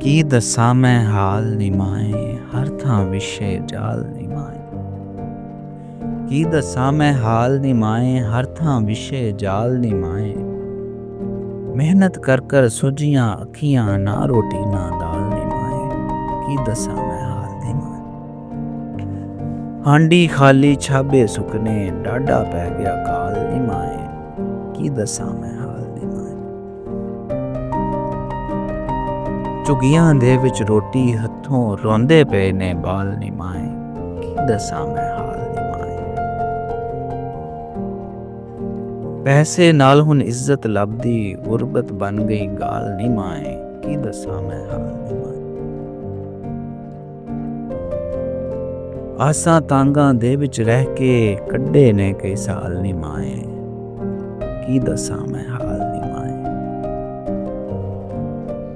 की दसां मैं हाल नी माए, हर थां विशे जाल नी माए। की दसां मैं हाल नी माए, हर थां विशे जाल नी माए। मेहनत कर कर सुजियां अखियां, ना रोटी ना दाल नी माए। की दसां मैं हाल नी माए। हांडी खाली छाबे सुकने, डाडा पै गया काल नी माए। की दसां मैं हाल नी माए। ਝੁੱਗੀਆਂ ਦੇ ਵਿੱਚ ਰੋਟੀ ਹੱਥੋਂ ਰੋਂਦੇ ਪਏ ਨੇ ਬਾਲ ਨੀ ਮਾਏ। ਕੀ ਦੱਸਾਂ ਮੈਂ ਹਾਲ ਨੀ ਮਾਏ। ਪੈਸੇ ਨਾਲ ਹੁਣ ਇੱਜ਼ਤ ਲੱਭਦੀ, ਗੁਰਬਤ ਬਣ ਗਈ ਗਾਲ ਨੀ ਮਾਏ। ਕੀ ਦੱਸਾਂ ਮੈਂ ਹਾਲ ਨੀ ਮਾਏ। ਆਸਾਂ ਤਾਂਗਾਂ ਦੇ ਵਿੱਚ ਰਹਿ ਕੇ ਕੱਢੇ ਨੇ ਕਈ ਸਾਲ ਨੀ ਮਾਏ। ਕੀ ਦੱਸਾਂ ਮੈਂ